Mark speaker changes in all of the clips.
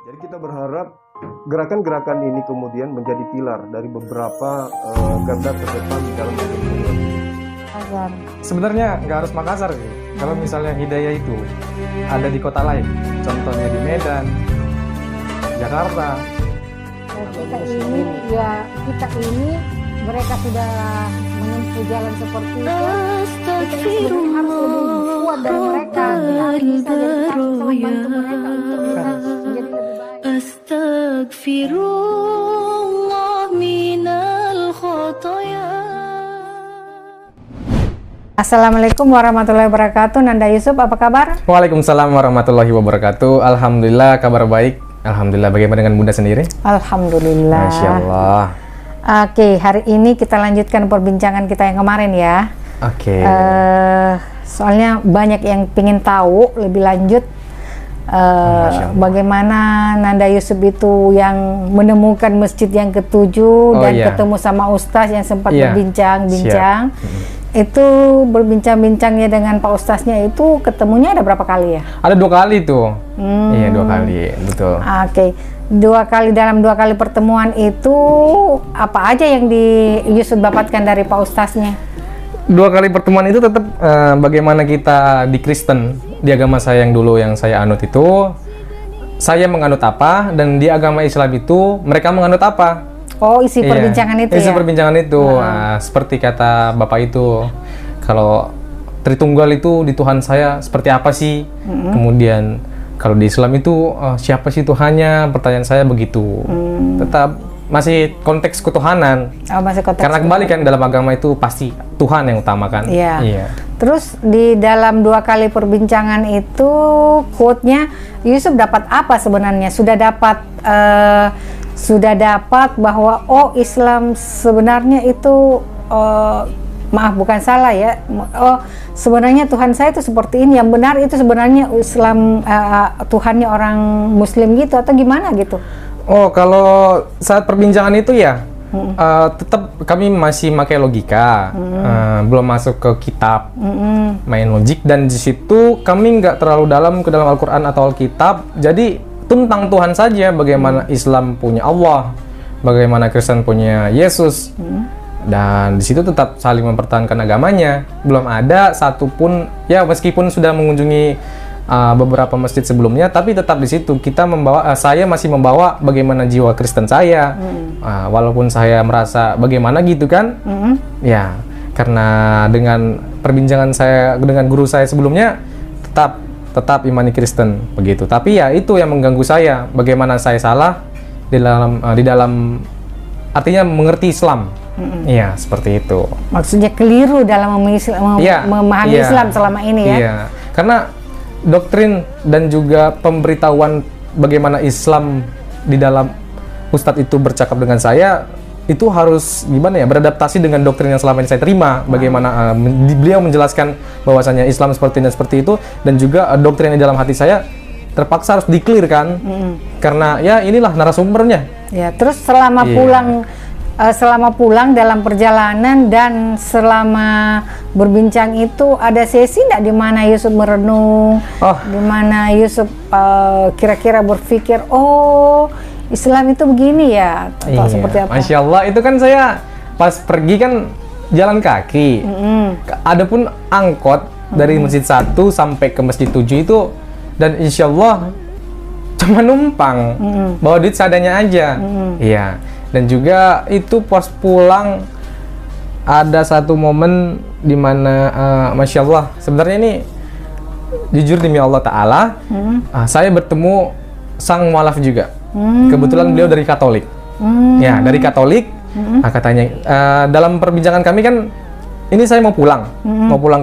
Speaker 1: Jadi kita berharap gerakan-gerakan ini kemudian menjadi pilar dari beberapa garda terdepan di dalam pembangunan.
Speaker 2: Sebenarnya nggak harus Makassar sih. Kalau misalnya hidayah itu ada di kota lain, contohnya di Medan, Jakarta.
Speaker 3: Kita ini mereka sudah menempuh jalan seperti itu. Kita ini sebenarnya harus lebih kuat dari mereka. Kita harus bisa jadi sama bantu mereka untuk bisa menjadi lebih baik.
Speaker 4: Astaghfirullah minal khotoya.
Speaker 3: Assalamualaikum warahmatullahi wabarakatuh. Nanda Yusuf, apa kabar?
Speaker 2: Waalaikumsalam warahmatullahi wabarakatuh. Alhamdulillah, kabar baik. Alhamdulillah, bagaimana dengan Bunda sendiri?
Speaker 3: Alhamdulillah.
Speaker 2: Masya Allah.
Speaker 3: Oke, hari ini kita lanjutkan perbincangan kita yang kemarin ya.
Speaker 2: Oke.
Speaker 3: Soalnya banyak yang ingin tahu lebih lanjut bagaimana Nanda Yusuf itu yang menemukan masjid yang ketujuh dan ketemu sama Ustaz yang sempat berbincang-bincang. Itu berbincang-bincangnya dengan Pak Ustaznya itu ketemunya ada berapa kali ya?
Speaker 2: Ada 2 kali tuh. Iya, 2 kali, betul.
Speaker 3: Oke. 2 kali, dalam 2 kali pertemuan itu apa aja yang Yusuf dapatkan dari Pak Ustaznya?
Speaker 2: 2 kali pertemuan itu tetap bagaimana kita di Kristen, di agama saya yang dulu yang saya anut itu, saya menganut apa, dan di agama Islam itu mereka menganut apa.
Speaker 3: Oh, isi perbincangan itu
Speaker 2: isi
Speaker 3: ya?
Speaker 2: perbincangan itu, seperti kata Bapak itu, kalau Tritunggal itu di Tuhan saya seperti apa sih? Kemudian kalau di Islam itu siapa sih Tuhannya? Pertanyaan saya begitu. Tetap masih konteks ketuhanan.
Speaker 3: Oh, masih konteks.
Speaker 2: Karena kembali kan dalam agama itu pasti Tuhan yang utamakan.
Speaker 3: Iya. Terus di dalam 2 kali perbincangan itu quote-nya Yusuf dapat apa sebenarnya? Sudah dapat bahwa Islam sebenarnya itu maaf bukan salah ya. Sebenarnya Tuhan saya itu seperti ini, yang benar itu sebenarnya Islam Tuhannya orang Muslim gitu atau gimana gitu?
Speaker 2: Oh, kalau saat perbincangan itu ya tetap kami masih pakai logika, belum masuk ke kitab, main logik, dan di situ kami nggak terlalu dalam ke dalam Al-Quran atau Alkitab. Jadi tentang Tuhan saja, bagaimana Islam punya Allah, bagaimana Kristen punya Yesus. Dan di situ tetap saling mempertahankan agamanya. Belum ada satupun, ya meskipun sudah mengunjungi beberapa masjid sebelumnya, tapi tetap di situ kita saya masih membawa bagaimana jiwa Kristen saya. Walaupun saya merasa bagaimana gitu kan, ya karena dengan perbincangan saya dengan guru saya sebelumnya tetap imani Kristen begitu. Tapi ya itu yang mengganggu saya, bagaimana saya salah di dalam artinya mengerti Islam. Iya, seperti itu.
Speaker 3: Maksudnya keliru dalam memahami Islam selama ini ya?
Speaker 2: Iya, karena doktrin dan juga pemberitahuan bagaimana Islam di dalam Ustadz itu bercakap dengan saya, itu harus gimana ya, beradaptasi dengan doktrin yang selama ini saya terima. Bagaimana beliau menjelaskan bahwasanya Islam seperti ini dan seperti itu, dan juga doktrin yang dalam hati saya terpaksa harus di-clear-kan. Karena ya inilah narasumbernya.
Speaker 3: Ya, terus selama pulang dalam perjalanan dan selama berbincang itu ada sesi nggak di mana Yusuf merenung, di mana Yusuf kira-kira berpikir Islam itu begini ya, atau seperti apa?
Speaker 2: Masya Allah, itu kan saya pas pergi kan jalan kaki. Adapun angkot dari masjid 1 sampai ke masjid 7 itu, dan insya Allah cuma numpang, bawa duit seadanya aja. Iya. Dan juga itu pas pulang ada satu momen di mana Masya Allah, sebenarnya ini jujur demi Allah Ta'ala, saya bertemu sang mualaf juga. Kebetulan beliau dari Katolik. Ya, dari Katolik. Katanya dalam perbincangan kami kan, ini saya mau pulang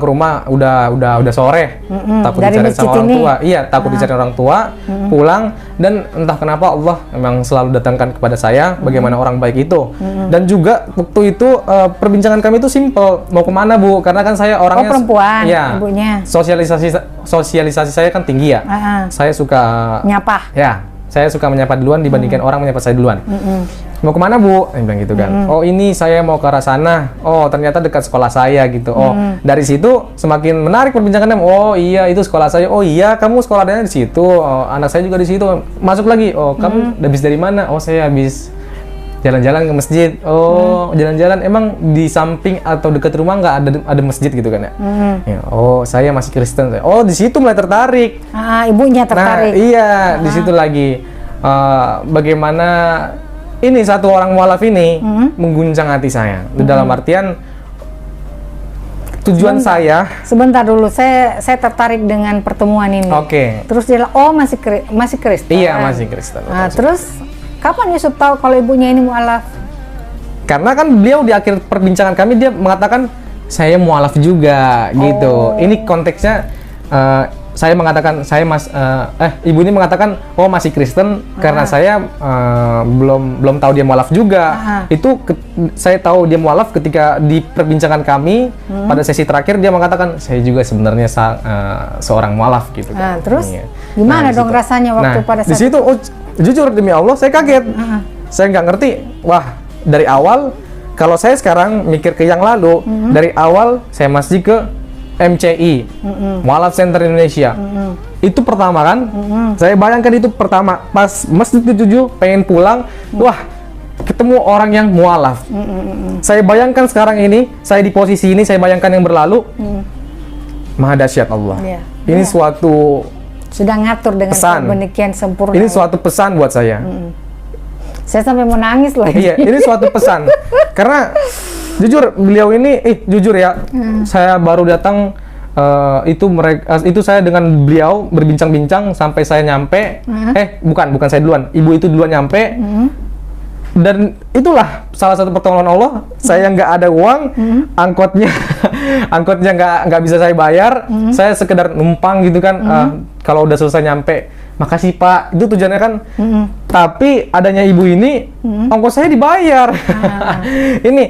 Speaker 2: ke rumah, udah sore, takut dicari sama orang tua. Iya, takut dicari orang tua, pulang, dan entah kenapa Allah memang selalu datangkan kepada saya bagaimana orang baik itu. Dan juga waktu itu perbincangan kami itu simple, mau kemana Bu? Karena kan saya orangnya
Speaker 3: perempuan,
Speaker 2: ya,
Speaker 3: ibunya.
Speaker 2: Sosialisasi saya kan tinggi ya. Saya suka
Speaker 3: nyapa.
Speaker 2: Ya, saya suka menyapa duluan dibandingkan orang menyapa saya duluan. Mau kemana Bu? Saya bilang gitu kan. Oh ini saya mau ke arah sana. Oh ternyata dekat sekolah saya gitu. Oh dari situ semakin menarik perbincangannya. Oh iya itu sekolah saya. Oh iya kamu sekolahnya di situ. Oh, anak saya juga di situ. Masuk lagi. Oh kamu habis dari mana? Oh saya habis jalan-jalan ke masjid. Oh jalan-jalan emang di samping atau dekat rumah nggak ada masjid gitu kan ya? Ya, oh saya masih Kristen. Oh di situ mulai tertarik.
Speaker 3: Ibunya tertarik.
Speaker 2: Nah iya di situ lagi bagaimana ini satu orang mualaf ini mengguncang hati saya. Dalam artian tujuan
Speaker 3: Sebentar dulu, saya tertarik dengan pertemuan ini.
Speaker 2: Oke.
Speaker 3: Terus dia masih Kristen.
Speaker 2: Iya masih Kristen.
Speaker 3: Terus kapan Yusuf tahu kalau ibunya ini mualaf?
Speaker 2: Karena kan beliau di akhir perbincangan kami dia mengatakan saya mualaf juga gitu. Ini konteksnya saya mengatakan ibu ini mengatakan oh masih Kristen karena saya belum tahu dia mualaf juga. Itu saya tahu dia mualaf ketika di perbincangan kami pada sesi terakhir dia mengatakan saya juga sebenarnya seorang mualaf gitu kan.
Speaker 3: Terus gimana dong rasanya waktu pada saat
Speaker 2: di situ? Jujur demi Allah saya kaget. Saya nggak ngerti. Wah dari awal kalau saya sekarang mikir ke yang lalu dari awal saya masih ke MCI, Mualaf Center Indonesia. Itu pertama kan? Saya bayangkan itu pertama. Pas Masjid 77 pengen pulang, wah ketemu orang yang mualaf. Saya bayangkan sekarang ini, saya di posisi ini, saya bayangkan yang berlalu. Maha dahsyat Allah. Ini suatu
Speaker 3: sudah ngatur dengan demikian sempurna.
Speaker 2: Ini suatu pesan buat saya.
Speaker 3: Saya sampai mau nangis loh.
Speaker 2: Iya, ini suatu pesan. Karena jujur beliau ini, jujur ya, saya baru datang itu saya dengan beliau berbincang-bincang sampai saya nyampe. Bukan saya duluan, ibu itu duluan nyampe. Dan itulah salah satu pertolongan Allah. Saya nggak ada uang, angkotnya nggak bisa saya bayar. Saya sekedar numpang gitu kan. Kalau udah selesai nyampe, makasih Pak. Itu tujuannya kan. Tapi adanya ibu ini, ongkos saya dibayar. Ini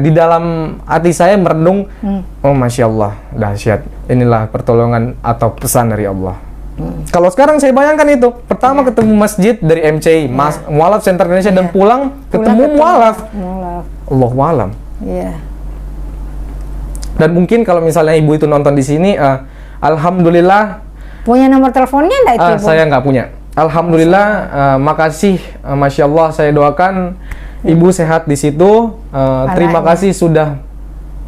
Speaker 2: di dalam hati saya merenung. Oh masya Allah, dahsyat. Inilah pertolongan atau pesan dari Allah. Kalau sekarang saya bayangkan itu, pertama ketemu masjid dari MCI, Mualaf Center Indonesia, dan pulang ketemu mualaf. Allahu a'lam.
Speaker 3: Iya.
Speaker 2: Dan mungkin kalau misalnya ibu itu nonton di sini, alhamdulillah.
Speaker 3: Punya nomor teleponnya enggak itu?
Speaker 2: Saya nggak punya. Alhamdulillah, makasih, masya Allah. Saya doakan ibu sehat di situ. Terima kasih sudah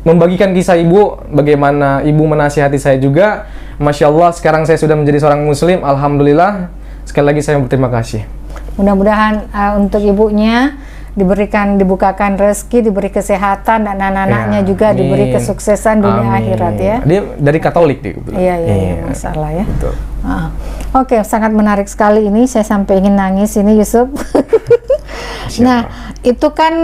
Speaker 2: membagikan kisah ibu, bagaimana ibu menasihati saya juga. Masya Allah, sekarang saya sudah menjadi seorang muslim. Alhamdulillah. Sekali lagi saya berterima kasih.
Speaker 3: Mudah-mudahan untuk ibunya dibukakan rezeki, diberi kesehatan, dan anak-anaknya juga diberi kesuksesan dunia akhirat ya.
Speaker 2: Dia dari Katolik dia.
Speaker 3: Iya, masalah ya. Oke, sangat menarik sekali ini. Saya sampai ingin nangis ini Yusuf. Nah, itu kan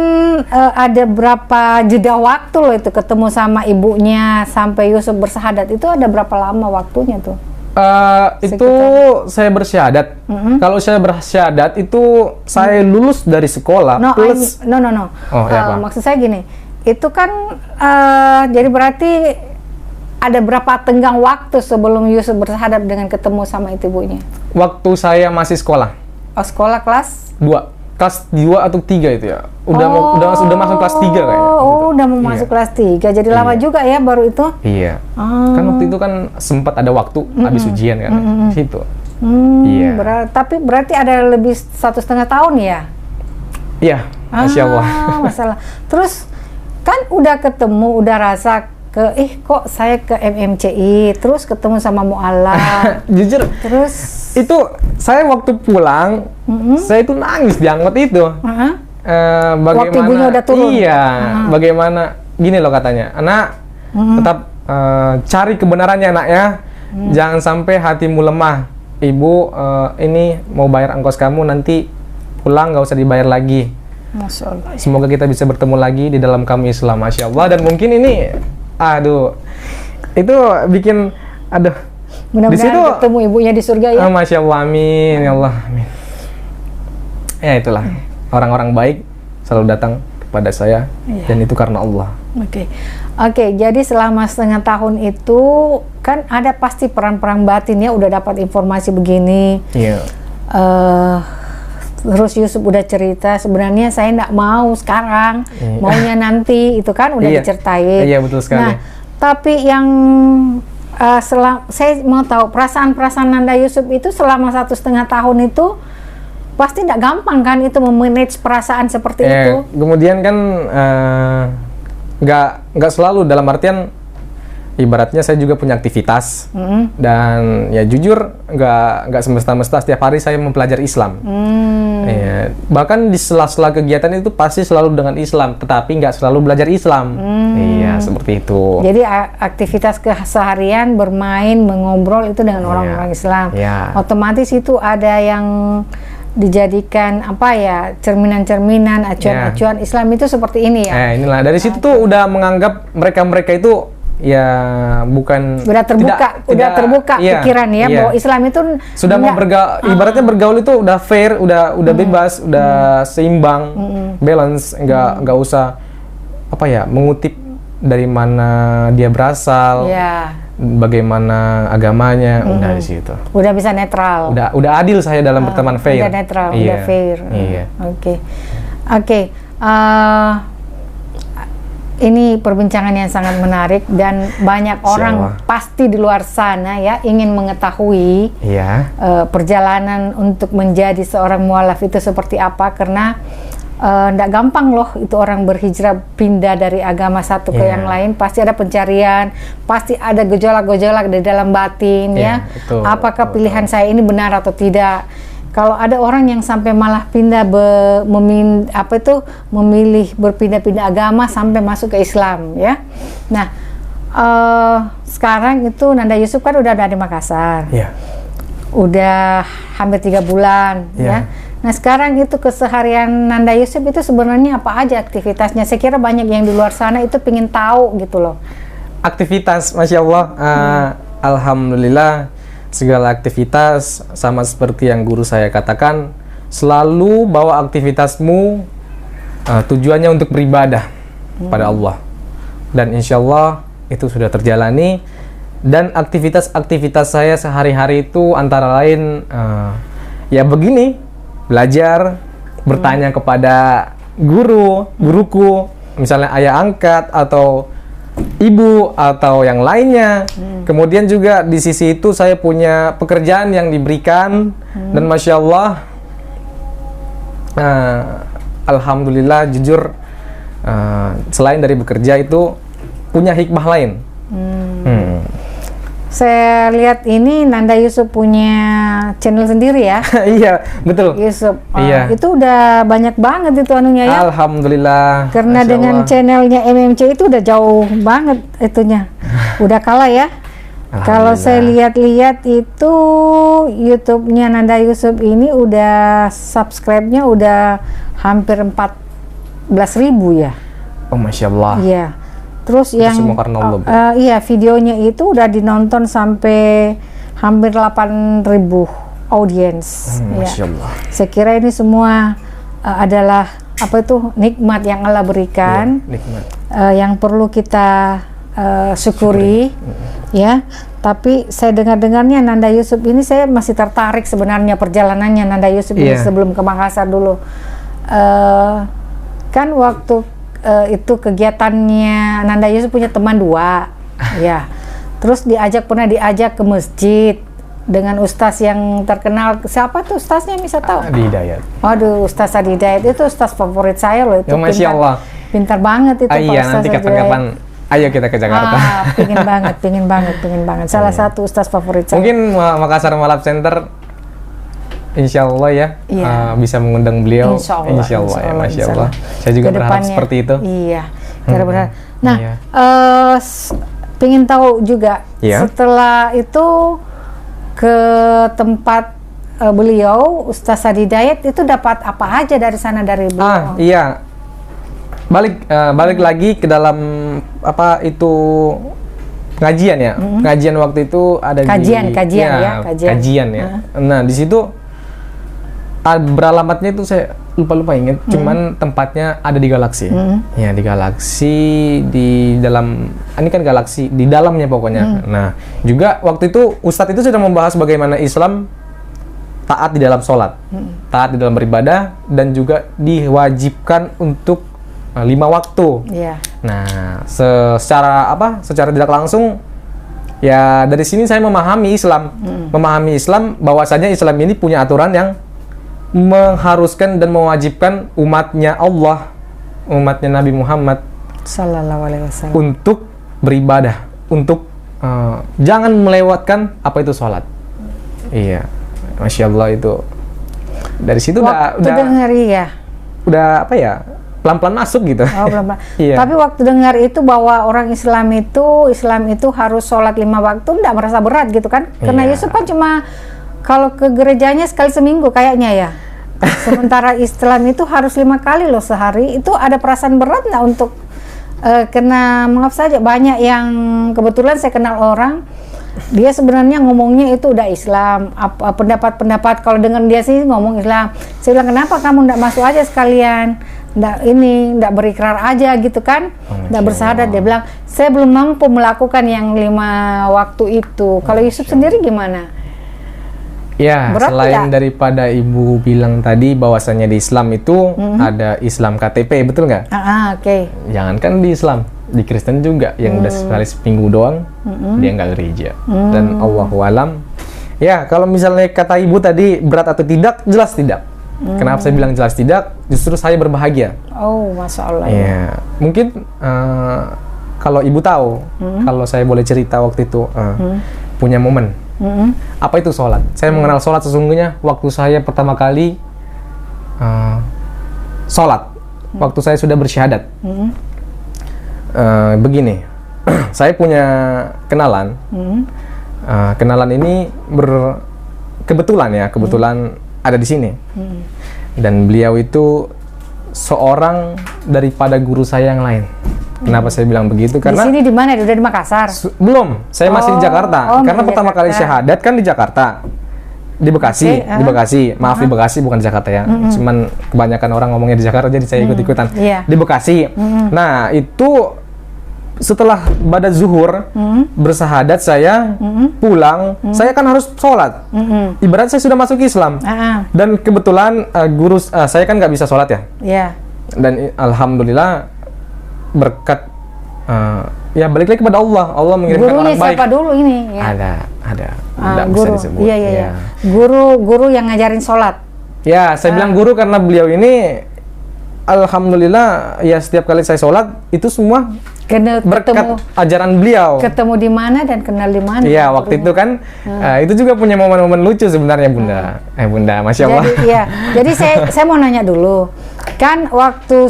Speaker 3: ada berapa jeda waktu loh itu ketemu sama ibunya sampai Yusuf bersyahadat, itu ada berapa lama waktunya tuh?
Speaker 2: Itu saya bersyahadat. Kalau saya bersyahadat itu saya lulus dari sekolah. Plus
Speaker 3: maksud saya gini, itu kan jadi berarti ada berapa tenggang waktu sebelum Yusuf bersyahadat dengan ketemu sama ibunya? Waktu
Speaker 2: saya masih sekolah.
Speaker 3: Sekolah kelas
Speaker 2: 2. Kelas 2 atau 3 itu ya. Udah masuk kelas 3 kayaknya.
Speaker 3: Udah mau masuk kelas 3. Jadi lama juga ya baru itu.
Speaker 2: Iya. Kan waktu itu kan sempat ada waktu habis ujian kan. Situ. Iya.
Speaker 3: Tapi berarti ada lebih 1,5 tahun ya?
Speaker 2: Iya. Masya Allah.
Speaker 3: Masalah. Terus kan udah ketemu, udah rasa kok saya ke MMCI, terus ketemu sama mualaf.
Speaker 2: Jujur.
Speaker 3: Terus
Speaker 2: itu saya waktu pulang, saya itu nangis di angkot itu. Bagaimana?
Speaker 3: Waktu ibunya udah turun.
Speaker 2: Iya. Bagaimana? Gini loh katanya, anak tetap cari kebenarannya anak ya. Jangan sampai hatimu lemah. Ibu ini mau bayar ongkos kamu, nanti pulang nggak usah dibayar lagi.
Speaker 3: Masya Allah.
Speaker 2: Semoga kita bisa bertemu lagi di dalam kami Islam, masya Allah. Dan mungkin ini, itu bikin,
Speaker 3: mudah-mudahan ketemu ibunya di surga ya.
Speaker 2: Masya Allah, amin, ya Allah, amin. Ya itulah, orang-orang baik selalu datang kepada saya, dan itu karena Allah.
Speaker 3: Oke, jadi selama 1,5 tahun itu kan ada pasti perang-perang batin ya, udah dapat informasi begini.
Speaker 2: Iya.
Speaker 3: Terus Yusuf udah cerita, sebenarnya saya nggak mau sekarang, maunya nanti, itu kan udah diceritain.
Speaker 2: Iya, betul sekali.
Speaker 3: Nah, tapi yang saya mau tahu perasaan Nanda Yusuf itu selama 1,5 tahun itu pasti nggak gampang kan itu memanage perasaan seperti itu.
Speaker 2: Kemudian kan nggak selalu, dalam artian ibaratnya saya juga punya aktivitas dan ya jujur nggak semesta-mesta setiap hari saya mempelajari Islam. Ya, bahkan di sela-sela kegiatan itu pasti selalu dengan Islam, tetapi nggak selalu belajar Islam. Iya, seperti itu.
Speaker 3: Jadi aktivitas keseharian bermain, mengobrol itu dengan orang-orang Islam. Otomatis itu ada yang dijadikan apa ya, cerminan-cerminan, acuan-acuan Islam itu seperti ini ya.
Speaker 2: Inilah dari situ tuh udah menganggap mereka itu ya bukan
Speaker 3: udah terbuka pikiran ya, bahwa Islam itu
Speaker 2: sudah mau ibaratnya bergaul itu udah fair, udah bebas, udah seimbang, balance, nggak usah apa ya, mengutip dari mana dia berasal, bagaimana agamanya, udah di situ.
Speaker 3: Udah bisa netral.
Speaker 2: Udah adil saya dalam berteman, fair.
Speaker 3: Udah netral, udah fair. Oke. Ini perbincangan yang sangat menarik dan banyak orang pasti di luar sana ya ingin mengetahui perjalanan untuk menjadi seorang mualaf itu seperti apa, karena nggak gampang loh itu orang berhijrah pindah dari agama satu ke yang lain, pasti ada pencarian, pasti ada gejolak-gejolak di dalam batin
Speaker 2: betul,
Speaker 3: apakah pilihan saya ini benar atau tidak. Kalau ada orang yang sampai malah pindah memilih berpindah-pindah agama sampai masuk ke Islam ya. Nah, sekarang itu Nanda Yusuf kan udah ada di Makassar. Udah hampir 3 bulan ya. Nah, sekarang itu keseharian Nanda Yusuf itu sebenarnya apa aja aktivitasnya? Saya kira banyak yang di luar sana itu pengen tahu gitu loh.
Speaker 2: Aktivitas, Masya Allah, alhamdulillah segala aktivitas sama seperti yang guru saya katakan, selalu bawa aktivitasmu tujuannya untuk beribadah pada Allah, dan insya Allah itu sudah terjalani. Dan aktivitas saya sehari-hari itu antara lain ya begini, belajar, bertanya kepada guruku, misalnya ayah angkat atau ibu atau yang lainnya. Kemudian juga di sisi itu saya punya pekerjaan yang diberikan, dan Masya Allah, alhamdulillah jujur, selain dari bekerja itu punya hikmah lain.
Speaker 3: Saya lihat ini Nanda Yusuf punya channel sendiri ya.
Speaker 2: Iya, betul.
Speaker 3: Yusuf. Itu udah banyak banget itu anunya ya.
Speaker 2: Alhamdulillah.
Speaker 3: Karena dengan channelnya MMC itu udah jauh banget itunya. Udah kalah ya. Kalau saya lihat-lihat itu YouTube-nya Nanda Yusuf ini udah subscribe-nya udah hampir 14.000 ya.
Speaker 2: Oh, Masya Allah.
Speaker 3: Iya. Terus
Speaker 2: itu
Speaker 3: yang videonya itu udah dinonton sampai hampir 8.000 audiens.
Speaker 2: Masya Allah.
Speaker 3: Saya kira ini semua adalah nikmat yang Allah berikan,
Speaker 2: nikmat.
Speaker 3: Yang perlu kita syukuri. Ya. Tapi saya dengar-dengarnya Nanda Yusuf ini, saya masih tertarik sebenarnya perjalanannya Nanda Yusuf ini sebelum ke Makassar dulu. Kan waktu itu kegiatannya Nanda Yusuf punya teman 2 ya, terus pernah diajak ke masjid dengan ustaz yang terkenal. Siapa tuh ustaznya, bisa tahu?
Speaker 2: Adi Hidayat.
Speaker 3: Waduh, Ustaz Adi Hidayat itu ustaz favorit saya loh, itu
Speaker 2: Masya Allah.
Speaker 3: Pintar banget itu Pak
Speaker 2: Iya,
Speaker 3: Ustaz
Speaker 2: nanti kapan-kapan ayo kita ke Jakarta.
Speaker 3: Pingin banget. Salah satu ustaz favorit saya.
Speaker 2: Mungkin Makassar Mualaf Center insya Allah ya, bisa mengundang beliau. Insya Allah ya, Masya Allah. Saya juga berharap seperti itu.
Speaker 3: Iya, berharap. Nah, pengen tahu juga setelah itu ke tempat beliau, Ustaz Adi Hidayat itu dapat apa aja dari sana dari beliau?
Speaker 2: Iya, balik lagi ke dalam pengajian ya. Pengajian waktu itu ada kajian ya. Nah, di situ beralamatnya itu saya lupa ingat, cuman tempatnya ada di Galaksi. Ya, di Galaksi, di dalam, ini kan Galaksi di dalamnya pokoknya. Nah, juga waktu itu Ustadz itu sudah membahas bagaimana Islam taat di dalam sholat, taat di dalam beribadah, dan juga diwajibkan untuk 5 waktu.
Speaker 3: Iya.
Speaker 2: Nah, secara tidak langsung, ya dari sini saya memahami Islam bahwasanya Islam ini punya aturan yang mengharuskan dan mewajibkan umatnya Allah, umatnya Nabi Muhammad
Speaker 3: Sallallahu Alaihi Wasallam
Speaker 2: untuk beribadah, untuk jangan melewatkan apa itu sholat. Iya, Masya Allah, itu dari situ udah
Speaker 3: dengar
Speaker 2: apa ya, pelan-pelan masuk gitu.
Speaker 3: Oh, pelan-pelan.
Speaker 2: Iya.
Speaker 3: Tapi waktu dengar itu bahwa orang Islam itu harus sholat 5 waktu, tidak merasa berat gitu kan? Karena
Speaker 2: Iya.
Speaker 3: Yusuf kan cuma kalau ke gerejanya sekali seminggu kayaknya ya. Sementara Islam itu harus 5 kali loh sehari. Itu ada perasaan berat nggak untuk kena, maaf saja, banyak yang kebetulan saya kenal orang, dia sebenarnya ngomongnya itu udah Islam, pendapat-pendapat, kalau dengan dia sih ngomong Islam. Saya bilang, kenapa kamu nggak masuk aja sekalian, nggak berikrar aja gitu kan, nggak bersyahadat. Dia bilang, saya belum mampu melakukan yang 5 waktu itu. Kalau Yusuf sendiri gimana?
Speaker 2: Ya,
Speaker 3: Berat
Speaker 2: selain
Speaker 3: tidak?
Speaker 2: daripada Ibu bilang tadi bahwasannya di Islam itu ada Islam KTP, betul nggak?
Speaker 3: Oke.
Speaker 2: Jangankan di Islam, di Kristen juga yang udah sekali seminggu doang dia nggak gereja. Dan Allahu alam. Ya, kalau misalnya kata Ibu tadi berat atau tidak, jelas tidak. Kenapa saya bilang jelas tidak? Justru saya berbahagia.
Speaker 3: Oh, Masya Allah.
Speaker 2: Ya, mungkin kalau Ibu tahu, kalau saya boleh cerita waktu itu punya momen. Apa itu sholat? Saya mengenal sholat sesungguhnya waktu saya pertama kali sholat, waktu saya sudah bersyahadat. Begini, saya punya kenalan. Kenalan ini kebetulan ada di sini. Dan beliau itu seorang daripada guru saya yang lain. Kenapa saya bilang begitu? Karena
Speaker 3: di sini di mana? Udah di Makassar?
Speaker 2: Belum, saya masih di Jakarta. Karena
Speaker 3: masih
Speaker 2: pertama kali
Speaker 3: Jakarta.
Speaker 2: syahadat kan di Jakarta. Di Bekasi,
Speaker 3: Oke,
Speaker 2: di Bekasi. Maaf, di Bekasi bukan di Jakarta ya. Cuman kebanyakan orang ngomongnya di Jakarta jadi saya ikut-ikutan.
Speaker 3: Iya.
Speaker 2: Di Bekasi. Nah, itu setelah pada zuhur bersahadat saya pulang, saya kan harus sholat. Ibarat saya sudah masuk Islam. Dan kebetulan guru saya kan nggak bisa sholat ya.
Speaker 3: Iya.
Speaker 2: Dan alhamdulillah berkat ya balik lagi kepada Allah. Allah mengirimkan
Speaker 3: Gurunya
Speaker 2: orang baik.
Speaker 3: siapa dulu ini? Ya.
Speaker 2: Ada. Nggak bisa
Speaker 3: Guru.
Speaker 2: disebut.
Speaker 3: Iya.
Speaker 2: Ya.
Speaker 3: Guru yang ngajarin sholat.
Speaker 2: Ya, saya bilang guru karena beliau ini alhamdulillah ya setiap kali saya sholat itu semua berkat ajaran beliau.
Speaker 3: Ketemu di mana dan kenal di mana?
Speaker 2: Iya, waktu itu kan itu juga punya momen-momen lucu sebenarnya Bunda. Bunda, Masya Allah.
Speaker 3: Jadi saya mau nanya dulu. Kan waktu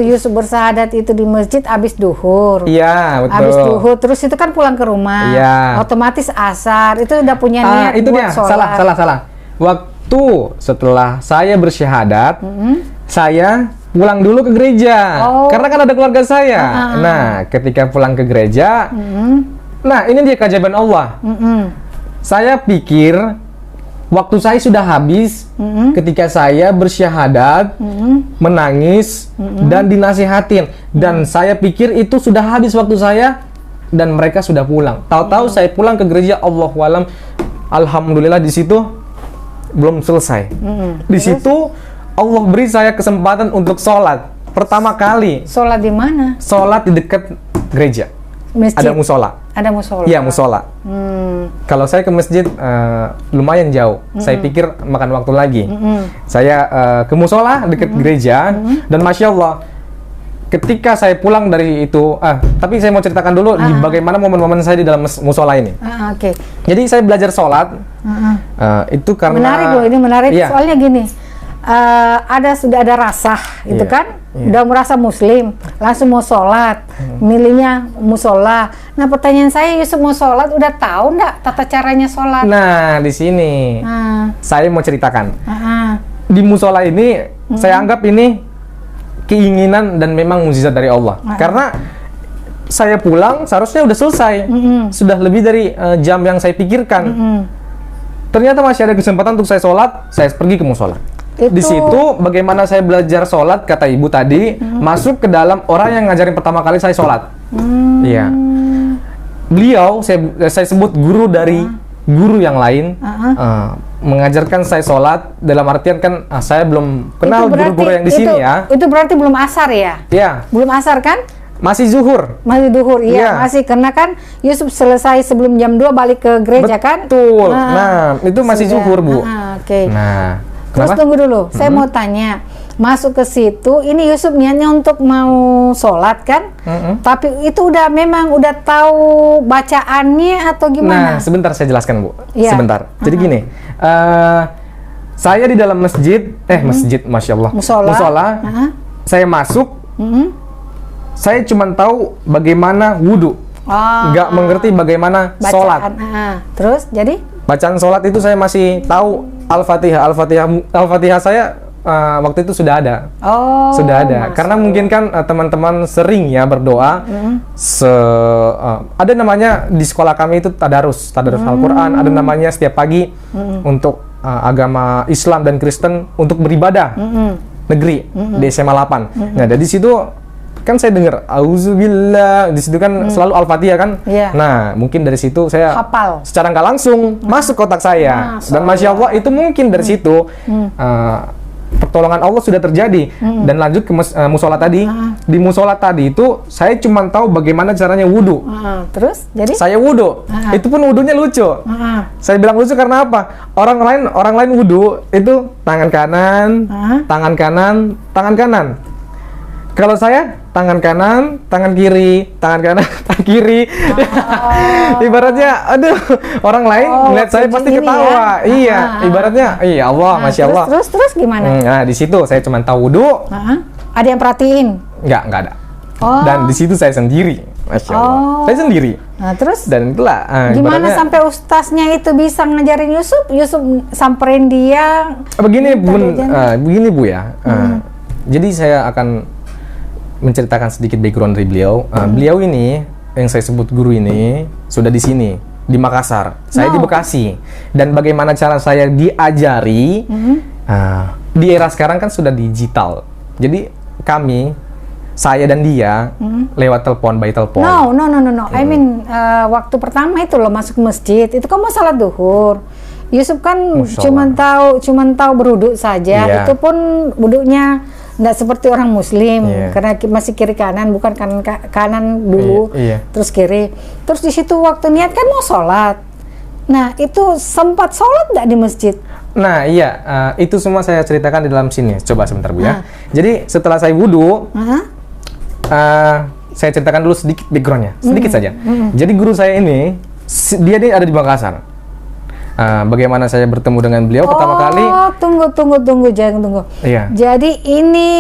Speaker 3: Yusuf bersahadat itu di masjid abis duhur.
Speaker 2: Iya, betul.
Speaker 3: Abis duhur terus itu kan pulang ke rumah.
Speaker 2: Iya.
Speaker 3: Otomatis asar itu udah punya niat
Speaker 2: itu
Speaker 3: buat
Speaker 2: dia.
Speaker 3: sholat.
Speaker 2: Salah. Waktu setelah saya bersyahadat, saya pulang dulu ke gereja. Karena kan ada keluarga saya. Nah, ketika pulang ke gereja, nah ini dia keajaiban Allah. Saya pikir waktu saya sudah habis ketika saya bersyahadat, menangis dan dinasihatin, dan saya pikir itu sudah habis waktu saya dan mereka sudah pulang. Tahu-tahu saya pulang ke gereja, Allahu alam, alhamdulillah di situ belum selesai. Di situ Allah beri saya kesempatan untuk sholat pertama kali.
Speaker 3: Sholat di mana?
Speaker 2: Sholat di dekat gereja.
Speaker 3: Masjid.
Speaker 2: Ada musola.
Speaker 3: Ada musola.
Speaker 2: Iya, musola. Kalau saya ke masjid lumayan jauh. Saya pikir makan waktu lagi. Saya ke musola dekat gereja dan Masya Allah, ketika saya pulang dari itu, tapi saya mau ceritakan dulu di bagaimana momen-momen saya di dalam musola ini.
Speaker 3: Oke.
Speaker 2: Jadi saya belajar sholat itu karena
Speaker 3: menarik loh, ini menarik.
Speaker 2: Iya.
Speaker 3: Soalnya gini, sudah ada rasa gitu
Speaker 2: Iya,
Speaker 3: kan,
Speaker 2: iya.
Speaker 3: udah merasa muslim, langsung mau sholat, milihnya musola. Nah pertanyaan saya, Yusuf mau sholat udah tahu nggak tata caranya sholat?
Speaker 2: Nah, di sini saya mau ceritakan. Di musola ini saya anggap ini keinginan dan memang mukjizat dari Allah. Karena saya pulang seharusnya udah selesai. Sudah lebih dari jam yang saya pikirkan. Ternyata masih ada kesempatan untuk saya sholat, saya pergi ke musola. Di situ bagaimana saya belajar sholat, kata ibu tadi, masuk ke dalam orang yang ngajarin pertama kali saya sholat. Iya. Beliau saya sebut guru dari guru yang lain mengajarkan saya sholat, dalam artian kan saya belum kenal guru-guru yang di sini ya.
Speaker 3: Itu berarti belum asar ya?
Speaker 2: Iya.
Speaker 3: Belum asar kan?
Speaker 2: Masih zuhur.
Speaker 3: Masih duhur, iya.
Speaker 2: Iya.
Speaker 3: Masih, karena kan Yusuf selesai sebelum jam 2 balik ke gereja kan?
Speaker 2: Betul. Nah, itu masih
Speaker 3: sudah.
Speaker 2: zuhur, Bu.
Speaker 3: Oke.
Speaker 2: Nah,
Speaker 3: Terus
Speaker 2: kenapa?
Speaker 3: tunggu dulu, saya mau tanya, masuk ke situ, ini Yusuf niatnya untuk mau sholat kan? Tapi itu memang udah tahu bacaannya atau gimana?
Speaker 2: Nah, sebentar saya jelaskan, Bu.
Speaker 3: Iya.
Speaker 2: Sebentar. Jadi gini, saya di dalam masjid, masjid, Masya Allah, musola, saya masuk, saya cuma tahu bagaimana wudhu, nggak mengerti bagaimana sholat.
Speaker 3: Terus, jadi?
Speaker 2: Bacaan sholat itu saya masih tahu Al-Fatihah. Al-Fatihah saya waktu itu sudah ada. Sudah ada. Karena mungkin kan teman-teman sering ya berdoa. Ada namanya di sekolah kami itu tadarus Al-Quran. Ada namanya setiap pagi untuk agama Islam dan Kristen untuk beribadah negeri di SMA 8. Nah, dari situ kan saya dengar auzubillah, di situ kan selalu Al-Fatihah kan. Nah, mungkin dari situ saya
Speaker 3: hafal
Speaker 2: secara nggak langsung masuk kotak saya. Dan Masya Allah itu mungkin dari situ pertolongan Allah sudah terjadi. Dan lanjut ke musola tadi. Di musola tadi itu saya cuma tahu bagaimana caranya wudhu.
Speaker 3: Terus jadi?
Speaker 2: Saya wudhu. Itu pun wudhunya lucu. Saya bilang lucu karena apa? Orang lain wudhu itu tangan kanan, tangan kanan, tangan kanan. Kalau saya tangan kanan, tangan kiri, tangan kanan, tangan kiri. Ibaratnya, aduh, orang lain melihat saya pasti ketawa.
Speaker 3: Ya?
Speaker 2: Iya, ibaratnya, iya Allah, Masya Allah.
Speaker 3: Terus gimana?
Speaker 2: Nah, di situ saya cuma tahu wudhu.
Speaker 3: Ada yang perhatiin?
Speaker 2: Nggak ada. Dan di situ saya sendiri, Masya Allah. Saya sendiri.
Speaker 3: Nah, terus?
Speaker 2: Dan itulah.
Speaker 3: Gimana sampai ustaznya itu bisa ngajarin Yusuf? Yusuf samperin dia.
Speaker 2: Begini Bu ya. Jadi saya akan menceritakan sedikit background dari beliau. Beliau ini yang saya sebut guru ini sudah di sini di Makassar. Saya di Bekasi. Dan bagaimana cara saya diajari di era sekarang kan sudah digital. Jadi saya dan dia lewat telepon, by telepon.
Speaker 3: No. I mean waktu pertama itu loh masuk masjid itu kan mau salat duhur. Yusuf kan cuma tahu berwudhu saja. Itu pun wudhunya nggak seperti orang Muslim, karena masih kiri kanan, bukan kanan dulu, terus kiri. Terus di situ waktu niat kan mau sholat. Nah, itu sempat sholat nggak di masjid?
Speaker 2: Nah, iya, itu semua saya ceritakan di dalam sini. Coba sebentar Bu ya. Jadi setelah saya wudhu, saya ceritakan dulu sedikit backgroundnya, sedikit saja. Jadi guru saya ini, dia ada di Makassar. Bagaimana saya bertemu dengan beliau pertama kali?
Speaker 3: Tunggu, jangan tunggu.
Speaker 2: Iya.
Speaker 3: Jadi ini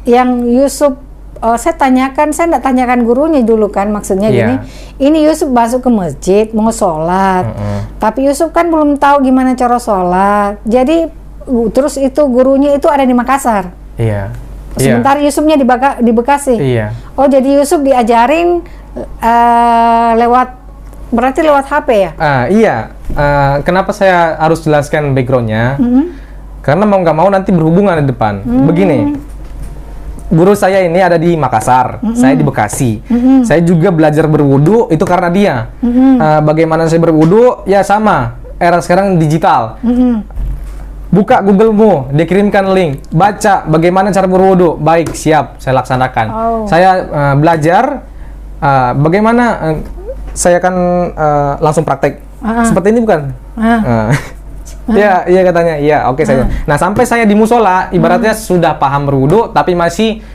Speaker 3: yang Yusuf, saya nggak tanyakan gurunya dulu kan, maksudnya gini. Ini Yusuf masuk ke masjid mau sholat, tapi Yusuf kan belum tahu gimana cara sholat. Jadi terus itu gurunya itu ada di Makassar.
Speaker 2: Iya.
Speaker 3: Sementara Yusufnya di Bekasi.
Speaker 2: Iya.
Speaker 3: Oh, jadi Yusuf diajarin berarti lewat HP ya?
Speaker 2: Iya. Kenapa saya harus jelaskan backgroundnya? Karena mau nggak mau nanti berhubungan di depan. Begini, guru saya ini ada di Makassar, saya di Bekasi. Saya juga belajar berwudu itu karena dia. Bagaimana saya berwudu? Ya sama. Era sekarang digital. Buka Google-mu, dikirimkan link, baca bagaimana cara berwudu. Baik, siap, saya laksanakan. Saya belajar bagaimana. Saya akan langsung praktek. Seperti ini bukan? Iya katanya. Iya, oke saya. Nah, sampai saya di musola, ibaratnya sudah paham berwudu, tapi masih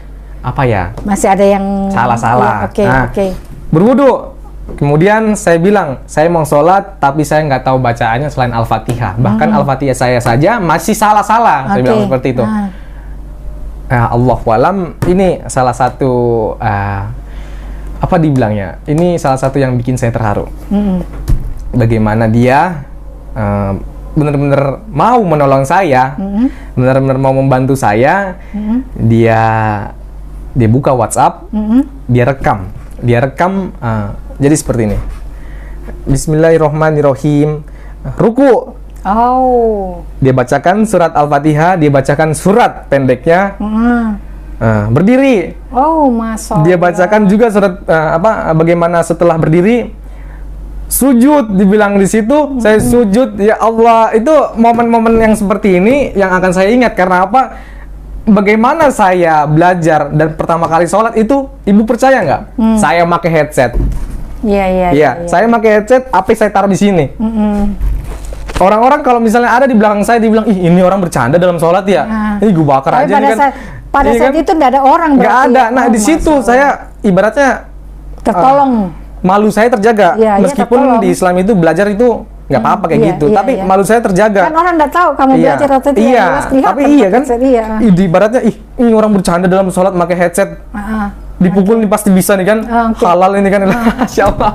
Speaker 2: masih ada yang
Speaker 3: Ya,
Speaker 2: salah-salah.
Speaker 3: Oke.
Speaker 2: Berwudu. Kemudian saya bilang, saya mau sholat, tapi saya nggak tahu bacaannya selain Al-Fatihah. Bahkan Al-Fatihah saya saja masih salah-salah. Saya bilang seperti itu. Allahualam, ini salah satu apa dibilangnya? Ini salah satu yang bikin saya terharu. Bagaimana dia benar-benar mau menolong saya, benar-benar mau membantu saya. Dia buka WhatsApp, dia rekam. Jadi seperti ini. Bismillahirrohmanirrohim. Ruku. Dia bacakan surat Al-Fatihah, dia bacakan surat pendeknya. Berdiri.
Speaker 3: Masya Allah.
Speaker 2: Dia bacakan juga surat bagaimana setelah berdiri. sujud, dibilang di situ, saya sujud, ya Allah, itu momen-momen yang seperti ini yang akan saya ingat. Karena apa? Bagaimana saya belajar dan pertama kali sholat itu, ibu percaya nggak? Saya pakai headset.
Speaker 3: Iya.
Speaker 2: Saya pakai headset, apa saya taruh di sini. Orang-orang kalau misalnya ada di belakang saya, dibilang, ih ini orang bercanda dalam sholat ya. Ini gue bakar
Speaker 3: Tapi
Speaker 2: aja nih kan.
Speaker 3: pada
Speaker 2: Iya
Speaker 3: saat
Speaker 2: kan?
Speaker 3: itu nggak ada orang
Speaker 2: Nggak
Speaker 3: berarti.
Speaker 2: ada. Nah di situ saya ibaratnya
Speaker 3: tertolong.
Speaker 2: malu saya terjaga.
Speaker 3: Iya,
Speaker 2: Meskipun
Speaker 3: tertolong.
Speaker 2: di Islam itu belajar itu nggak apa-apa kayak
Speaker 3: Iya,
Speaker 2: gitu,
Speaker 3: iya,
Speaker 2: tapi
Speaker 3: iya.
Speaker 2: malu saya terjaga.
Speaker 3: Kan orang nggak tahu kamu belajar atau tidak.
Speaker 2: Iya,
Speaker 3: jelas kelihatan
Speaker 2: tapi iya kan?
Speaker 3: headset, iya.
Speaker 2: Di ibaratnya, ih ini orang bercanda dalam sholat pakai headset. Dipukul nih pasti bisa nih kan, halal ini kan, Masya Allah.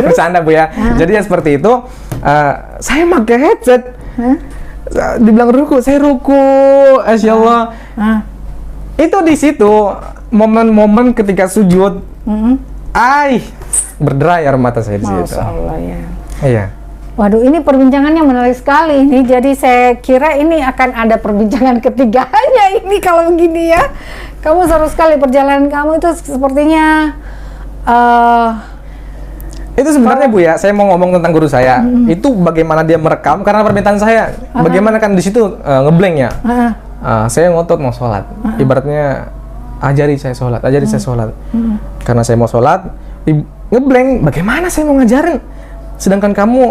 Speaker 2: Bercanda Bu ya. Jadi ya seperti itu. Saya pakai headset. Dibilang ruku, saya ruku, Masya Allah. Itu di situ momen-momen ketika sujud, berderai air mata saya di situ.
Speaker 3: Masya Allah ya.
Speaker 2: Iya.
Speaker 3: Waduh, ini perbincangannya menarik sekali ini. Jadi saya kira ini akan ada perbincangan ketiganya ini kalau begini ya. Kamu seru sekali perjalanan kamu itu sepertinya.
Speaker 2: Itu sebenarnya Bu ya, saya mau ngomong tentang guru saya. Itu bagaimana dia merekam karena permintaan saya. Bagaimana kan di situ ngeblank ya. Saya ngotot mau sholat. Ibaratnya ajari saya sholat, saya sholat. Karena saya mau sholat, ngeblank. Bagaimana saya mau ngajarin? Sedangkan kamu,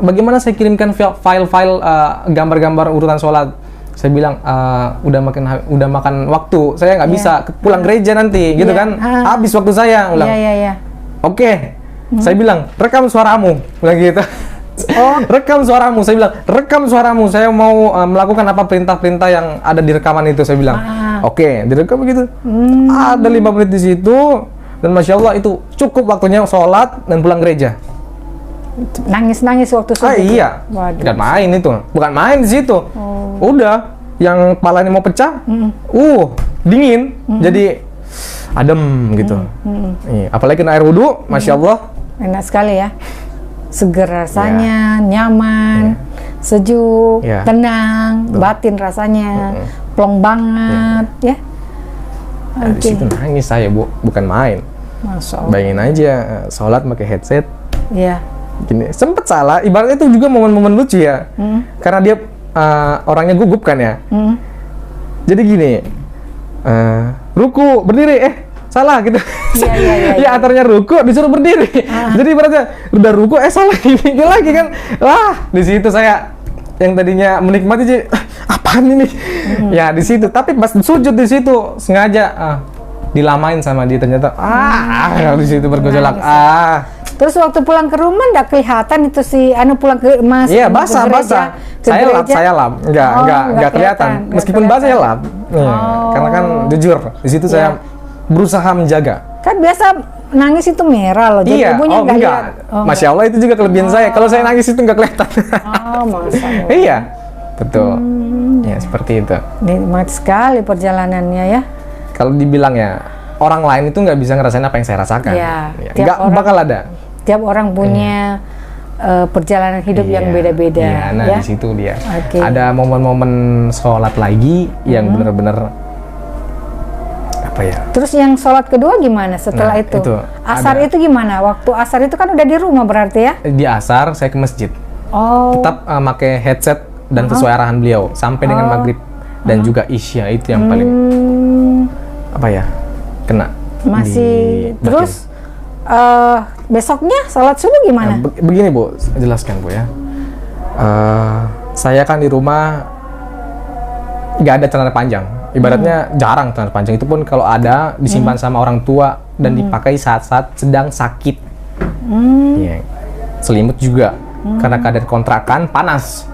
Speaker 2: bagaimana saya kirimkan file-file gambar-gambar urutan sholat? Saya bilang udah makan waktu. Saya nggak bisa pulang gereja nanti, gitu kan? Habis waktu saya. Ulang. Oke. Saya bilang, rekam suaramu, bilang gitu. Rekam suaramu, saya bilang, rekam suaramu. Saya mau melakukan apa perintah-perintah yang ada di rekaman itu, saya bilang. Oke, direkam begitu. Ada 5 menit di situ, dan Masya Allah itu cukup waktunya sholat dan pulang gereja.
Speaker 3: Nangis-nangis waktu sujud.
Speaker 2: Iya, bukan main itu, bukan main di situ. Udah, yang kepalanya mau pecah, dingin, jadi adem gitu. Iya, apalagi kena air wudhu, Masya Allah.
Speaker 3: Enak sekali ya, seger rasanya, nyaman, sejuk, tenang, batin rasanya, plong banget, ya.
Speaker 2: Nah, di situ nangis saya Bu, bukan main.
Speaker 3: Masya Allah.
Speaker 2: Bayangin aja, sholat pakai headset.
Speaker 3: Iya.
Speaker 2: Gini, sempet salah. Ibaratnya itu juga momen-momen lucu ya, karena dia orangnya gugup kan ya. Jadi gini, ruku berdiri, salah gitu.
Speaker 3: Iya.
Speaker 2: Ya atarnya ruku disuruh berdiri. Jadi ibaratnya udah ruku salah ini lagi kan. Di situ saya yang tadinya menikmati jadi apaan ini? Ya di situ. Tapi pas sujud di situ sengaja dilamain sama dia ternyata. Di situ bergejolak.
Speaker 3: Terus waktu pulang ke rumah nggak kelihatan itu si pulang ke mas.
Speaker 2: Iya basah. Saya lap. Nggak kelihatan. Meskipun basah saya lap. Karena kan jujur di situ saya berusaha menjaga.
Speaker 3: Kan biasa nangis itu merah loh, jadi ibunya nggak lihat.
Speaker 2: Masya Allah itu juga kelebihan saya. Kalau saya nangis itu nggak kelihatan.
Speaker 3: Masya Allah.
Speaker 2: Iya, betul. Ya seperti itu.
Speaker 3: Nikmat sekali perjalanannya ya.
Speaker 2: Kalau dibilang ya orang lain itu nggak bisa ngerasain apa yang saya rasakan. Nggak bakal ada.
Speaker 3: Tiap orang punya perjalanan hidup yang beda-beda.
Speaker 2: Iya, nah di situ dia. Ada momen-momen sholat lagi yang benar-benar apa ya?
Speaker 3: Terus yang sholat kedua gimana setelah itu? Asar itu gimana? Waktu asar itu kan udah di rumah berarti ya?
Speaker 2: Di asar saya ke masjid. Tetap pakai headset dan sesuai arahan beliau sampai dengan maghrib dan juga isya itu yang paling apa ya kena.
Speaker 3: Masih terus besoknya sholat subuh gimana?
Speaker 2: Begini Bu, jelaskan Bu ya. Saya kan di rumah nggak ada celana panjang. Ibaratnya jarang celana panjang, itu pun kalau ada disimpan sama orang tua dan dipakai saat-saat sedang sakit. Selimut juga karena keadaan kontrakan panas.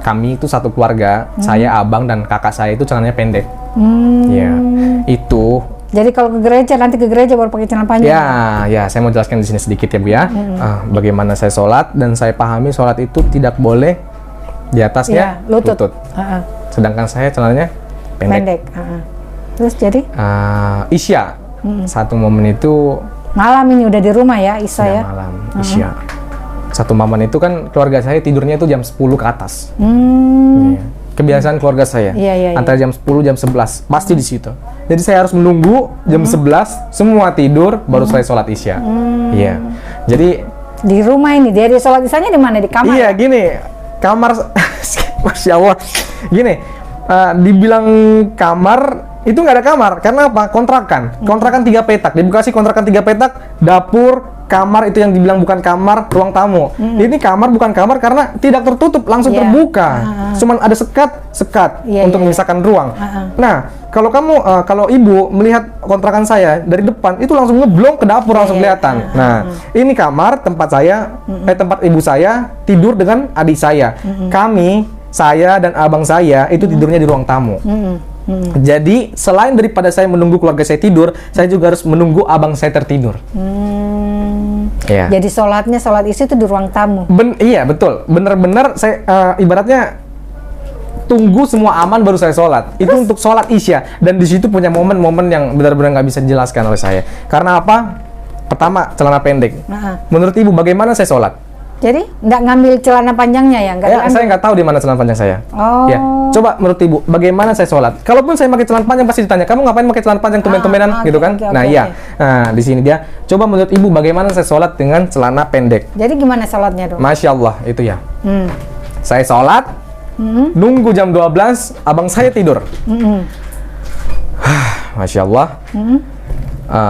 Speaker 2: Kami itu satu keluarga, saya, abang dan kakak saya itu celananya pendek. Itu. Jadi
Speaker 3: kalau ke gereja baru pakai celana panjang.
Speaker 2: Ya, saya mau jelaskan di sini sedikit ya Bu ya. Bagaimana saya sholat dan saya pahami sholat itu tidak boleh di atasnya lutut. Sedangkan saya celananya pendek.
Speaker 3: Terus jadi?
Speaker 2: Isya. Satu momen itu
Speaker 3: malam ini udah di rumah ya, Isya ya?
Speaker 2: Malam, Isya. Satu momen itu kan keluarga saya tidurnya itu jam 10 ke atas. Kebiasaan keluarga saya. Antara jam 10, jam 11. Pasti di situ. Jadi saya harus menunggu jam 11, semua tidur, baru selesai sholat Isya. Jadi
Speaker 3: Di rumah ini, dia sholat isanya di mana? Di kamar?
Speaker 2: Iya, gini, kamar, Masya Allah, gini, dibilang kamar, itu nggak ada kamar, karena apa? Kontrakan 3 petak, di Bekasi kontrakan 3 petak, dapur, kamar itu yang dibilang bukan kamar, ruang tamu. Ini kamar bukan kamar karena tidak tertutup, langsung
Speaker 3: Iya.
Speaker 2: terbuka. Cuman ada sekat
Speaker 3: Iya,
Speaker 2: untuk
Speaker 3: iya.
Speaker 2: memisahkan ruang. Nah, kalau kamu, kalau ibu melihat kontrakan saya dari depan, itu langsung ngeblong ke dapur, langsung kelihatan. Nah, ini kamar tempat saya, tempat ibu saya tidur dengan adik saya. Kami, saya dan abang saya itu tidurnya di ruang tamu. Jadi selain daripada saya menunggu keluarga saya tidur, saya juga harus menunggu abang saya tertidur. Iya.
Speaker 3: Jadi sholat isya itu di ruang tamu.
Speaker 2: Iya betul, bener-bener saya ibaratnya tunggu semua aman baru saya sholat. Itu untuk sholat isya, dan di situ punya momen-momen yang benar-benar nggak bisa dijelaskan oleh saya. Karena apa? Pertama, celana pendek. Menurut ibu bagaimana saya sholat?
Speaker 3: Jadi nggak ngambil celana panjangnya ya? Nggak diambil?
Speaker 2: Saya nggak tahu di mana celana panjang saya.
Speaker 3: Oh.
Speaker 2: Ya, coba menurut ibu, bagaimana saya sholat? Kalaupun saya pakai celana panjang pasti ditanya, kamu ngapain pakai celana panjang tumben-tumbenan, gitu kan?
Speaker 3: oke,
Speaker 2: Nah,
Speaker 3: oke,
Speaker 2: iya.
Speaker 3: oke.
Speaker 2: Nah, di sini dia. Coba menurut ibu, bagaimana saya sholat dengan celana pendek?
Speaker 3: Jadi gimana sholatnya dong?
Speaker 2: Masya Allah, itu ya. Saya sholat, nunggu jam 12, abang saya tidur. Masya Allah.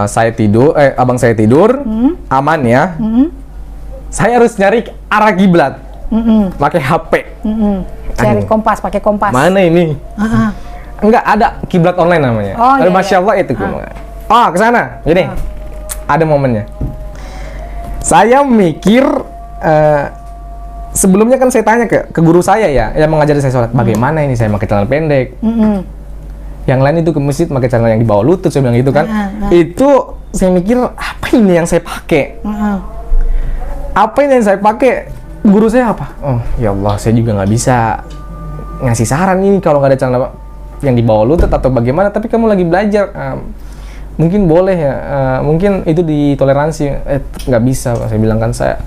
Speaker 2: Saya tidur, abang saya tidur, aman ya. Saya harus nyari arah kiblat, pakai HP.
Speaker 3: Cari kompas, pakai kompas.
Speaker 2: Mana ini? Enggak ada kiblat online namanya.
Speaker 3: Oh, iya,
Speaker 2: Masya
Speaker 3: iya.
Speaker 2: Allah itu. Oh, ke sana. Gini. Ada momennya. Saya mikir sebelumnya kan saya tanya ke guru saya ya, yang mengajari saya sholat. Bagaimana ini saya pakai celana pendek? Yang lain itu ke masjid pakai celana yang di bawah lutut, saya bilang gitu kan. Itu saya mikir apa ini yang saya pakai? Apa ini yang saya pakai? Guru saya apa? Oh ya Allah, saya juga nggak bisa ngasih saran ini kalau nggak ada celana yang di bawah lutut atau bagaimana. Tapi kamu lagi belajar, mungkin boleh ya. Mungkin itu ditoleransi. Nggak bisa, saya bilang kan, saya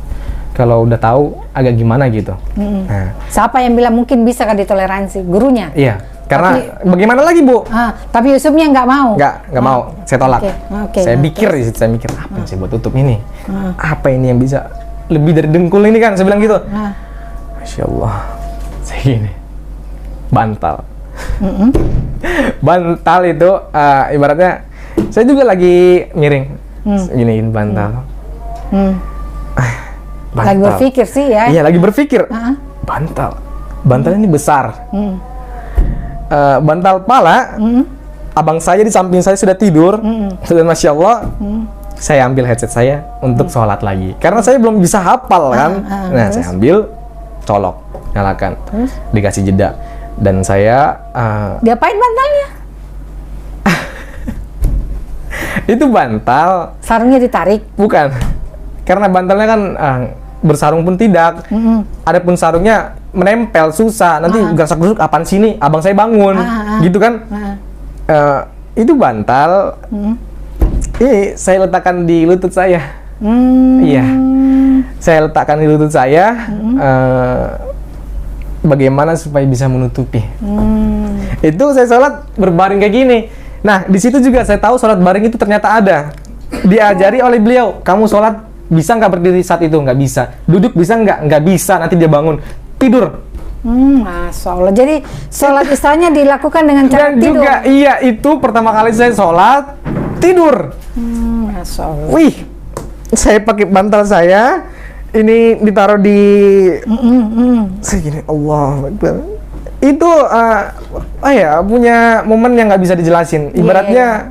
Speaker 2: kalau udah tahu agak gimana gitu. Nah,
Speaker 3: Siapa yang bilang mungkin bisa kan ditoleransi? Gurunya?
Speaker 2: iya, karena bagaimana lagi Bu?
Speaker 3: Tapi Yusufnya nggak mau?
Speaker 2: Nggak mau, saya tolak.
Speaker 3: Oke,
Speaker 2: Saya pikir di situ, saya mikir apa yang saya buat tutup ini? Apa ini yang bisa lebih dari dengkul ini kan? Saya bilang gitu. Masya Allah, saya gini, bantal. Bantal itu ibaratnya saya juga lagi miring, gini bantal. Bantal.
Speaker 3: Lagi berpikir sih ya?
Speaker 2: Iya, lagi berpikir. Bantal ini besar. Bantal pala. Abang saya di samping saya sudah tidur. Dan Masya Allah, saya ambil headset saya untuk sholat lagi. Karena saya belum bisa hafal kan. Nah, saya ambil, colok, nyalakan, dikasih jeda. Dan saya
Speaker 3: Diapain bantalnya?
Speaker 2: itu bantal.
Speaker 3: Sarungnya ditarik?
Speaker 2: Bukan. Karena bantalnya kan bersarung pun tidak. Adapun sarungnya menempel, susah. Nanti gasak-gusuk apaan sini? Abang saya bangun. Gitu kan. Itu bantal. Ini saya letakkan di lutut saya. Iya. Saya letakkan di lutut saya. Bagaimana supaya bisa menutupi. Itu saya sholat berbaring kayak gini. Nah, di situ juga saya tahu sholat baring itu ternyata ada. Diajari oleh beliau, kamu sholat bisa nggak berdiri saat itu? Nggak bisa. Duduk bisa nggak? Nggak bisa. Nanti dia bangun. Tidur.
Speaker 3: Masya Allah. Jadi sholat isyanya dilakukan dengan cara
Speaker 2: Dan
Speaker 3: tidur?
Speaker 2: juga, iya, itu pertama kali saya sholat, tidur.
Speaker 3: Masya Allah.
Speaker 2: Wih, saya pakai bantal saya, ini ditaruh di... Saya gini, Allah Akbar. Itu, punya momen yang nggak bisa dijelasin. Ibaratnya,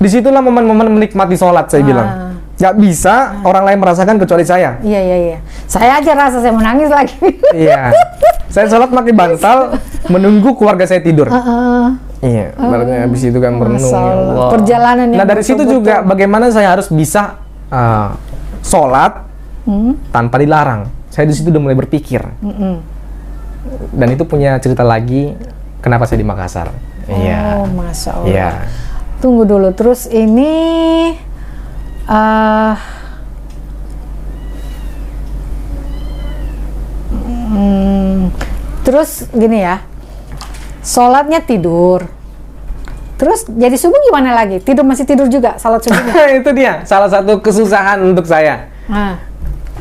Speaker 2: disitulah momen-momen menikmati sholat, saya bilang. Nggak bisa orang lain merasakan kecuali saya.
Speaker 3: Iya. Saya aja rasa saya mau nangis lagi.
Speaker 2: Iya. Saya sholat pakai bantal, menunggu keluarga saya tidur. Iya, ibaratnya habis itu kan merenung, ya Allah.
Speaker 3: Perjalanan yang
Speaker 2: Nah, dari situ
Speaker 3: betul-betul.
Speaker 2: juga bagaimana saya harus bisa sholat tanpa dilarang. Saya di situ udah mulai berpikir. Dan itu punya cerita lagi kenapa saya di Makassar. Iya.
Speaker 3: Oh, Masya Allah.
Speaker 2: Iya.
Speaker 3: Tunggu dulu, terus ini terus gini ya, sholatnya tidur, terus jadi subuh gimana lagi? Masih tidur juga salat subuhnya?
Speaker 2: Itu dia salah satu kesusahan untuk saya.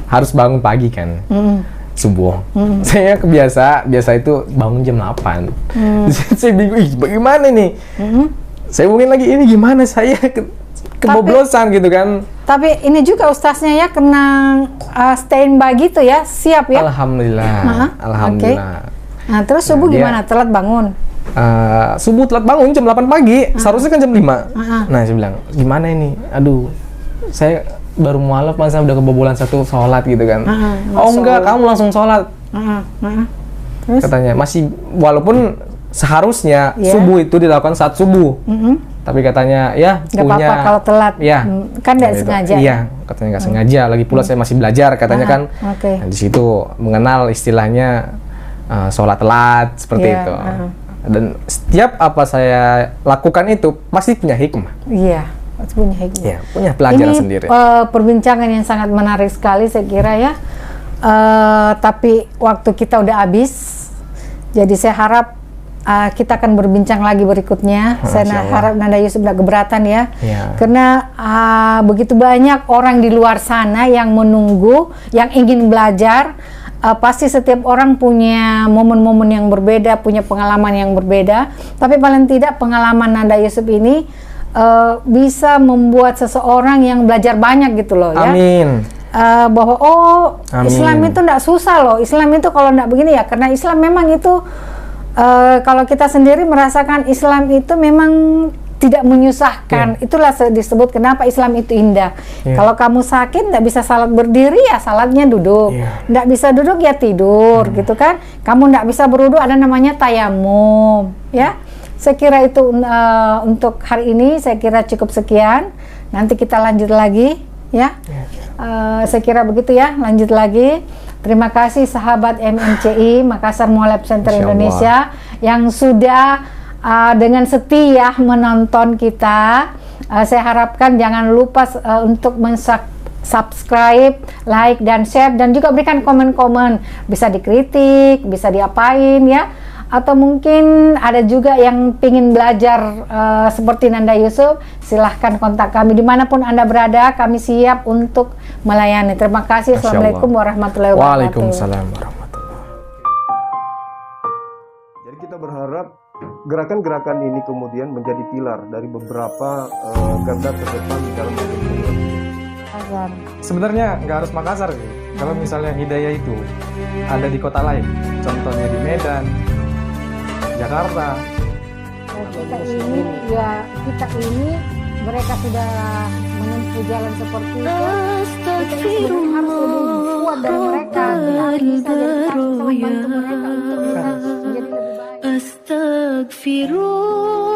Speaker 2: harus bangun pagi kan, subuh. Saya biasa itu bangun jam 8. Saya bingung, bagaimana nih? Saya mungkin lagi ini gimana saya keboblosan gitu kan.
Speaker 3: Tapi ini juga ustaznya ya kena standby gitu ya, siap ya?
Speaker 2: Alhamdulillah. Alhamdulillah.
Speaker 3: Okay. Nah, terus subuh gimana? Telat bangun?
Speaker 2: Subuh telat bangun jam 8 pagi, seharusnya kan jam 5. Nah, saya bilang, gimana ini? Aduh, saya baru mualaf masa udah kebobolan satu sholat gitu kan. Oh enggak, kamu langsung sholat. Terus? Katanya, masih, walaupun seharusnya subuh itu dilakukan saat subuh. Tapi katanya, ya
Speaker 3: nggak
Speaker 2: punya...
Speaker 3: apa-apa kalau telat,
Speaker 2: ya,
Speaker 3: kan nggak sengaja.
Speaker 2: Iya, katanya nggak sengaja. Lagi pula saya masih belajar, katanya kan. Nah, di situ mengenal istilahnya sholat telat, seperti itu. Dan setiap apa saya lakukan itu pasti punya hikmah.
Speaker 3: Iya, pasti punya hikmah.
Speaker 2: Iya, punya pelajaran sendiri.
Speaker 3: Ini perbincangan yang sangat menarik sekali saya kira ya. Tapi waktu kita udah habis, jadi saya harap kita akan berbincang lagi berikutnya. Saya harap Nanda Yusuf tidak keberatan ya. Karena begitu banyak orang di luar sana yang menunggu, yang ingin belajar. Pasti setiap orang punya momen-momen yang berbeda, punya pengalaman yang berbeda. Tapi paling tidak pengalaman Nanda Yusuf ini bisa membuat seseorang yang belajar banyak gitu loh ya.
Speaker 2: Amin.
Speaker 3: Bahwa Islam itu tidak susah loh. Islam itu kalau tidak begini ya, karena Islam memang itu kalau kita sendiri merasakan Islam itu memang tidak menyusahkan. Itulah disebut kenapa Islam itu indah. Kalau kamu sakit tidak bisa salat berdiri ya salatnya duduk. Tidak bisa duduk ya tidur gitu kan. Kamu tidak bisa berwudu ada namanya tayamum ya. Saya kira itu untuk hari ini saya kira cukup sekian. Nanti kita lanjut lagi ya. Saya kira begitu ya, lanjut lagi. Terima kasih sahabat MMCI Makassar Mualaf Center Indonesia yang sudah dengan setia menonton kita. Saya harapkan jangan lupa untuk subscribe, like dan share, dan juga berikan komen-komen. Bisa dikritik, bisa diapain ya, atau mungkin ada juga yang pingin belajar seperti Nanda Yusuf. Silahkan kontak kami dimanapun Anda berada, kami siap untuk melayani. Terima kasih. Assalamualaikum warahmatullahi wabarakatuh.
Speaker 2: Waalaikumsalam warahmatullahi.
Speaker 1: Jadi kita berharap gerakan-gerakan ini kemudian menjadi pilar dari beberapa garda terdepan di dalam pembangunan.
Speaker 2: Sebenarnya nggak harus Makassar sih. Kalau misalnya hidayah itu ada di kota lain, contohnya di Medan, Jakarta.
Speaker 3: Kita ini mereka sudah menempuh jalan seperti itu. Kita harus lebih kuat dari mereka. Kita harus bisa jadi bantu mereka untuk bisa menjadi lebih baik.
Speaker 4: Astaghfirullah.